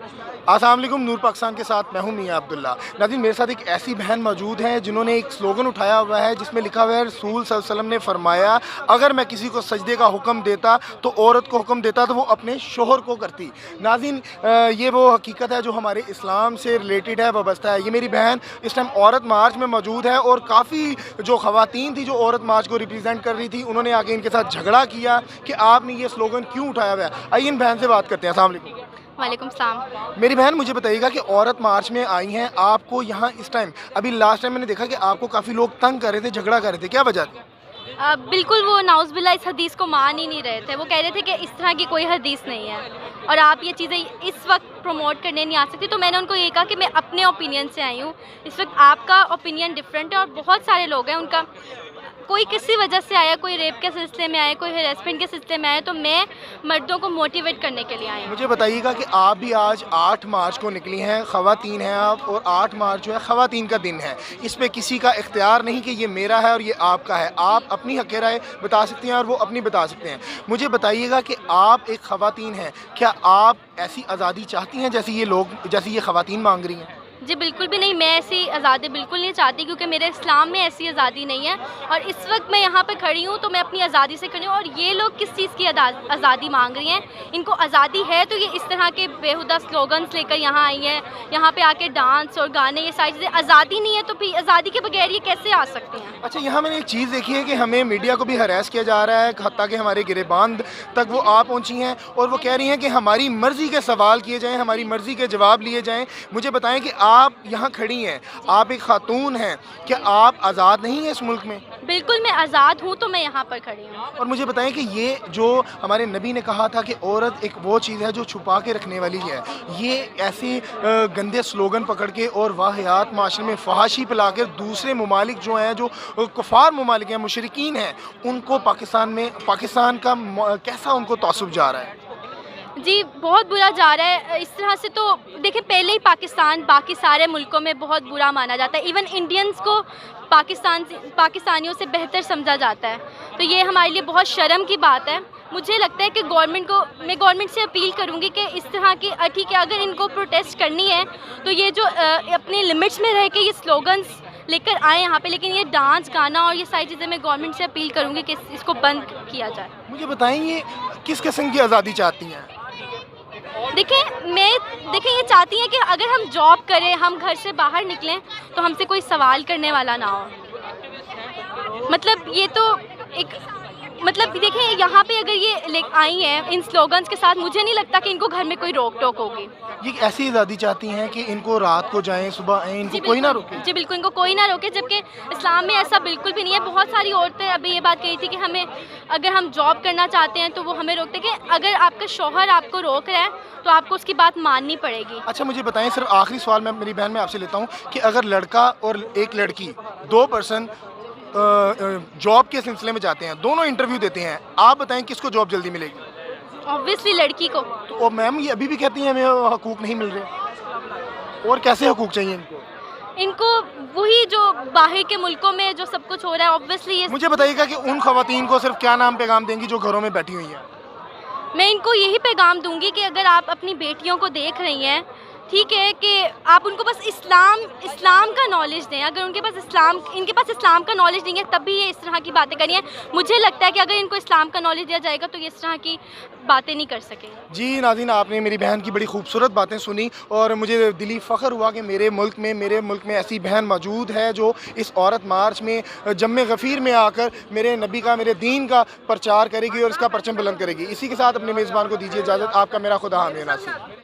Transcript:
अस्सलाम वालेकुम, नूर पाकिस्तान के साथ मैं हूं मियां अब्दुल्ला। नाज़रीन, मेरे साथ एक ऐसी बहन मौजूद है जिन्होंने एक स्लोगन उठाया हुआ है जिसमें लिखा हुआ है, रसूल सल्लल्लाहु अलैहि वसल्लम ने फरमाया, अगर मैं किसी को सजदे का हुक्म देता तो औरत को हुक्म देता तो वो अपने शोहर को करती। नाज़रीन, ये वो हकीकत है जो हमारे इस्लाम से रिलेटेड है, वाबस्ता है। ये मेरी बहन इस टाइम औरत मार्च में मौजूद है और काफ़ी जो ख़वातीन थी जो औरत मार्च को रिप्रेजेंट कर रही थी, उन्होंने आगे इनके साथ झगड़ा किया कि आपने ये स्लोगन क्यों उठाया हुआ है। आइए इन बहन से बात करते हैं। अस्सलाम वालेकुम। वालेकुम सलाम। मेरी बहन, मुझे बताइएगा कि औरत मार्च में आई हैं, आपको यहाँ इस टाइम, अभी लास्ट टाइम मैंने देखा कि आपको काफ़ी लोग तंग कर रहे थे, झगड़ा कर रहे थे, क्या वजह थी? बिल्कुल वो नाउज़ुबिल्लाह इस हदीस को मान ही नहीं रहे थे। वो कह रहे थे कि इस तरह की कोई हदीस नहीं है और आप ये चीज़ें इस वक्त प्रमोट करने नहीं आ सकती। तो मैंने उनको ये कहा कि मैं अपने ओपिनियन से आई हूँ। इस वक्त आपका ओपिनियन डिफरेंट है और बहुत सारे लोग हैं, उनका कोई किसी वजह से आया, कोई रेप के सिलसिले में आया, कोई हेरेसमेंट के सिलसिले में आया, तो मैं मर्दों को मोटिवेट करने के लिए आई हूँ। मुझे बताइएगा कि आप भी आज 8 मार्च को निकली हैं, ख़वातीन हैं आप, और 8 मार्च जो है ख़वातीन का दिन है। इस पे किसी का इख्तियार नहीं कि ये मेरा है और ये आपका है। आप अपनी हक़ राय बता सकती हैं और वो अपनी बता सकते हैं। मुझे बताइएगा कि आप एक ख़वातीन हैं, क्या आप ऐसी आज़ादी चाहती हैं जैसी ये ख़वातीन मांग रही हैं? जी बिल्कुल भी नहीं, मैं ऐसी आज़ादी बिल्कुल नहीं चाहती, क्योंकि मेरे इस्लाम में ऐसी आज़ादी नहीं है। और इस वक्त मैं यहाँ पर खड़ी हूँ तो मैं अपनी आज़ादी से खड़ी हूँ। और ये लोग किस चीज़ की आज़ादी मांग रही हैं? इनको आज़ादी है तो ये इस तरह के बेहुदा स्लोगन्स लेकर यहाँ आई हैं, यहाँ पे आके डांस और गाने, ये सारी चीज़ें। आज़ादी नहीं है तो फिर आज़ादी के बगैर ये कैसे आ सकती हैं? अच्छा, यहाँ मैंने एक चीज़ देखी है कि हमें मीडिया को भी हरास किया जा रहा है, हत्ता कि हमारे गिरेबान तक वो आ पहुँची हैं और वो कह रही हैं कि हमारी मर्ज़ी के सवाल किए जाएँ, हमारी मर्ज़ी के जवाब लिए जाएँ। मुझे बताएं कि आप यहाँ खड़ी हैं, आप एक खातून हैं, क्या आप आज़ाद नहीं हैं इस मुल्क में? बिल्कुल मैं आज़ाद हूँ, तो मैं यहाँ पर खड़ी हूँ। और मुझे बताएं कि ये जो हमारे नबी ने कहा था कि औरत एक वो चीज़ है जो छुपा के रखने वाली है, ये ऐसे गंदे स्लोगन पकड़ के और वाहियात माशरे में फहाशी फैला कर दूसरे ममालिक जो हैं, जो कुफार ममालिक हैं, मुशरिकीन हैं, उनको पाकिस्तान का कैसा उनको तअस्सुब जा रहा है? जी बहुत बुरा जा रहा है इस तरह से। तो देखिए, पहले ही पाकिस्तान बाकी सारे मुल्कों में बहुत बुरा माना जाता है। इवन इंडियंस को पाकिस्तानियों से बेहतर समझा जाता है। तो ये हमारे लिए बहुत शर्म की बात है। मुझे लगता है कि मैं गवर्नमेंट से अपील करूंगी कि इस तरह की ठीक है, अगर इनको प्रोटेस्ट करनी है तो ये जो अपने लिमिट्स में रह के ये स्लोगन्स लेकर आए यहाँ पे, लेकिन ये डांस, गाना और ये सारी चीज़ें मैं गवर्नमेंट से अपील करूँगी कि इसको बंद किया जाए। मुझे बताएं, ये किस किस्म की आज़ादी चाहती हैं? देखिए ये चाहती हैं कि अगर हम जॉब करें, हम घर से बाहर निकलें तो हमसे कोई सवाल करने वाला ना हो। मतलब ये तो एक देखिए, यहाँ पे अगर ये आई हैं इन स्लोगन्स के साथ, मुझे नहीं लगता कि इनको घर में कोई रोक टोक होगी। ये ऐसी आज़ादी चाहती हैं कि इनको रात को जाएं, सुबह आएं, इनको कोई ना रोके? जी बिल्कुल, इनको कोई ना रोके, जबकि इस्लाम में ऐसा बिल्कुल भी नहीं है। बहुत सारी औरतें अभी ये बात कही थी कि हमें, अगर हम जॉब करना चाहते हैं तो वो हमें रोकते, कि अगर आपका शौहर आपको रोक रहा है तो आपको उसकी बात माननी पड़ेगी। अच्छा, मुझे बताएं, सिर्फ आखिरी सवाल मैं मेरी बहन मैं आपसे लेता हूँ कि अगर लड़का और एक लड़की, 2 पर्सन जॉब के सिलसिले में जाते हैं, दोनों इंटरव्यू देते हैं, आप बताएं किसको जॉब जल्दी मिलेगी? ऑब्वियसली लड़की को। तो मैम, ये अभी भी कहती हैं हमें हकूक़ नहीं मिल रहे, और कैसे हकूक़ चाहिए इनको? वही जो बाहर के मुल्कों में जो सब कुछ हो रहा है, ऑब्वियसली ये। मुझे बताइएगा कि उन ख़वातीन को सिर्फ क्या नाम पैगाम देंगी जो घरों में बैठी हुई हैं? मैं इनको यही पैगाम दूंगी कि अगर आप अपनी बेटियों को देख रही हैं, ठीक है, कि आप उनको बस इस्लाम का नॉलेज दें। अगर इनके पास इस्लाम का नॉलेज नहीं है, तब भी ये इस तरह की बातें करी हैं। मुझे लगता है कि अगर इनको इस्लाम का नॉलेज दिया जाएगा तो ये इस तरह की बातें नहीं कर सकेंगे। जी नाज़रीन, आपने मेरी बहन की बड़ी खूबसूरत बातें सुनी और मुझे दिली फ़ख्र हुआ कि मेरे मुल्क में ऐसी बहन मौजूद है जो इस औरत मार्च में जम्मे गफ़ीर में आकर मेरे नबी का, मेरे दीन का प्रचार करेगी और इसका परचम बुलंद करेगी। इसी के साथ अपने मेज़बान को दीजिए इजाज़त। आपका मेरा खुदा हामिद नासिर।